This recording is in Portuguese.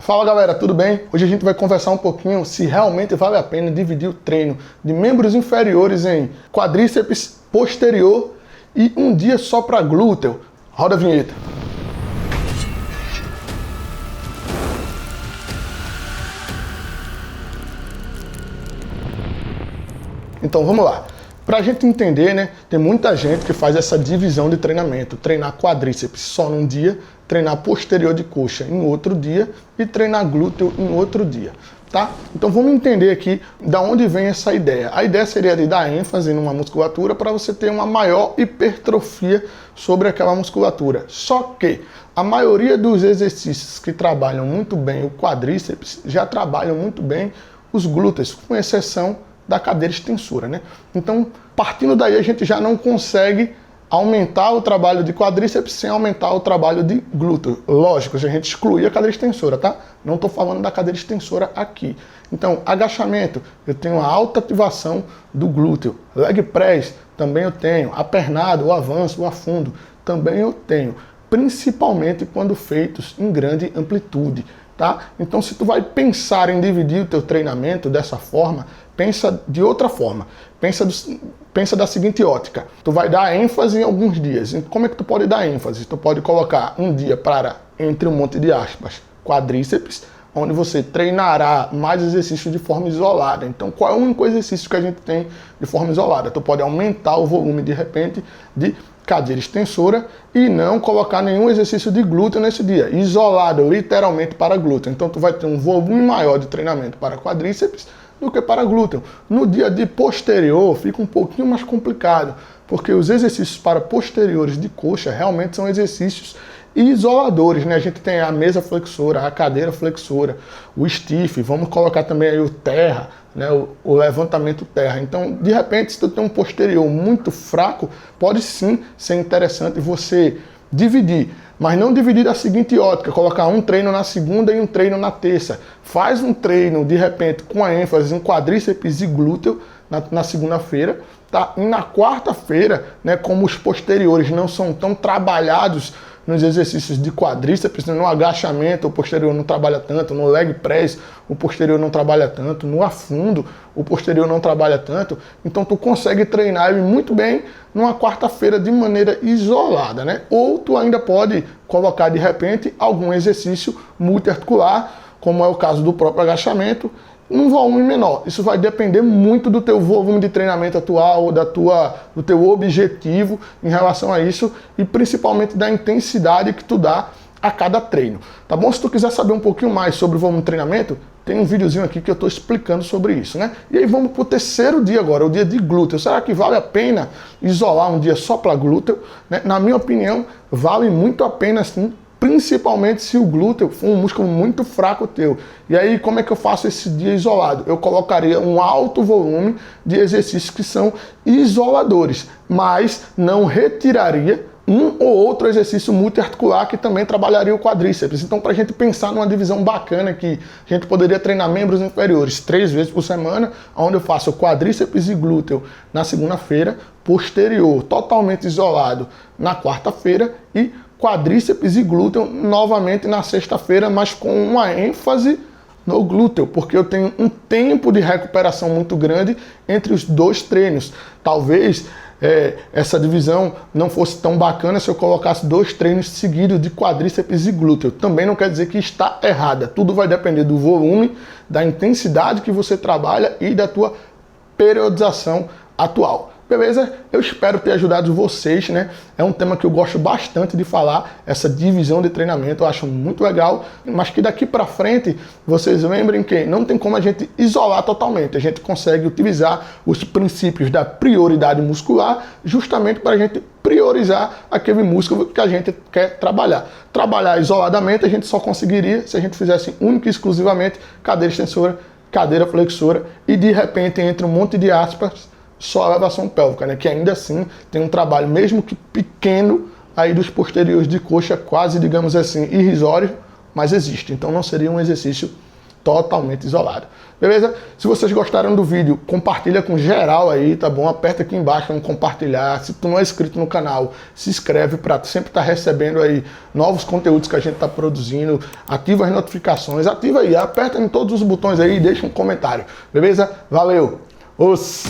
Fala galera, tudo bem? Hoje a gente vai conversar um pouquinho se realmente vale a pena dividir o treino de membros inferiores em quadríceps posterior e um dia só para glúteo. Roda a vinheta. Então vamos lá. Para a gente entender, né, tem muita gente que faz essa divisão de treinamento. Treinar quadríceps só num dia, treinar posterior de coxa em outro dia e treinar glúteo em outro dia, tá? Então vamos entender aqui da onde vem essa ideia. A ideia seria de dar ênfase numa musculatura para você ter uma maior hipertrofia sobre aquela musculatura. Só que a maioria dos exercícios que trabalham muito bem o quadríceps já trabalham muito bem os glúteos, com exceção da cadeira extensora, né? Então, partindo daí, a gente já não consegue aumentar o trabalho de quadríceps sem aumentar o trabalho de glúteo. Lógico, se a gente excluir a cadeira extensora, tá? Não estou falando da cadeira extensora aqui. Então, agachamento, eu tenho a alta ativação do glúteo. Leg press, também eu tenho. Apernado, o avanço, o afundo, também eu tenho. Principalmente quando feitos em grande amplitude, tá? Então, se tu vai pensar em dividir o teu treinamento dessa forma, pensa de outra forma. Pensa da seguinte ótica. Tu vai dar ênfase em alguns dias. Como é que tu pode dar ênfase? Tu pode colocar um dia para, entre um monte de aspas, quadríceps, onde você treinará mais exercícios de forma isolada. Então, qual é o único exercício que a gente tem de forma isolada? Tu pode aumentar o volume, de repente, de cadeira extensora e não colocar nenhum exercício de glúteo nesse dia, isolado literalmente para glúteo. Então tu vai ter um volume maior de treinamento para quadríceps do que para glúteo. No dia de posterior fica um pouquinho mais complicado, porque os exercícios para posteriores de coxa realmente são exercícios isoladores, né? A gente tem a mesa flexora, a cadeira flexora, o stiff, vamos colocar também aí o terra, né? O levantamento terra. Então, de repente, se tu tem um posterior muito fraco, pode sim ser interessante você dividir, mas não dividir da seguinte ótica, colocar um treino na segunda e um treino na terça. Faz um treino, de repente, com a ênfase em quadríceps e glúteo na segunda-feira, tá? E na quarta-feira, né, como os posteriores não são tão trabalhados nos exercícios de quadríceps, no agachamento o posterior não trabalha tanto, no leg press o posterior não trabalha tanto, no afundo o posterior não trabalha tanto, então tu consegue treinar ele muito bem numa quarta-feira de maneira isolada, né? Ou tu ainda pode colocar de repente algum exercício multiarticular, como é o caso do próprio agachamento, num volume menor. Isso vai depender muito do teu volume de treinamento atual, do teu objetivo em relação a isso e principalmente da intensidade que tu dá a cada treino, tá bom? Se tu quiser saber um pouquinho mais sobre o volume de treinamento, tem um videozinho aqui que eu estou explicando sobre isso, né? E aí vamos para o terceiro dia agora, o dia de glúteo. Será que vale a pena isolar um dia só para glúteo? Né? Na minha opinião, vale muito a pena sim, principalmente se o glúteo for um músculo muito fraco teu. E aí, como é que eu faço esse dia isolado? Eu colocaria um alto volume de exercícios que são isoladores, mas não retiraria um ou outro exercício multiarticular que também trabalharia o quadríceps. Então, para a gente pensar numa divisão bacana que a gente poderia treinar membros inferiores 3 vezes por semana, onde eu faço quadríceps e glúteo na segunda-feira, posterior totalmente isolado na quarta-feira e quadríceps e glúteo novamente na sexta-feira, mas com uma ênfase no glúteo, porque eu tenho um tempo de recuperação muito grande entre os dois treinos. Talvez essa divisão não fosse tão bacana se eu colocasse 2 treinos seguidos de quadríceps e glúteo. Também não quer dizer que está errada. Tudo vai depender do volume, da intensidade que você trabalha e da tua periodização atual. Beleza? Eu espero ter ajudado vocês, né? É um tema que eu gosto bastante de falar, essa divisão de treinamento, eu acho muito legal, mas que daqui para frente vocês lembrem que não tem como a gente isolar totalmente, a gente consegue utilizar os princípios da prioridade muscular justamente para a gente priorizar aquele músculo que a gente quer trabalhar. Trabalhar isoladamente a gente só conseguiria se a gente fizesse única e exclusivamente cadeira extensora, cadeira flexora e de repente entre um monte de aspas só a elevação pélvica, né? Que ainda assim tem um trabalho, mesmo que pequeno, aí dos posteriores de coxa, quase, digamos assim, irrisório, mas existe. Então não seria um exercício totalmente isolado. Beleza? Se vocês gostaram do vídeo, compartilha com geral aí, tá bom? Aperta aqui embaixo no compartilhar. Se tu não é inscrito no canal, se inscreve para tu sempre estar recebendo aí novos conteúdos que a gente tá produzindo. Ativa as notificações, ativa aí, aperta em todos os botões aí e deixa um comentário. Beleza? Valeu! Os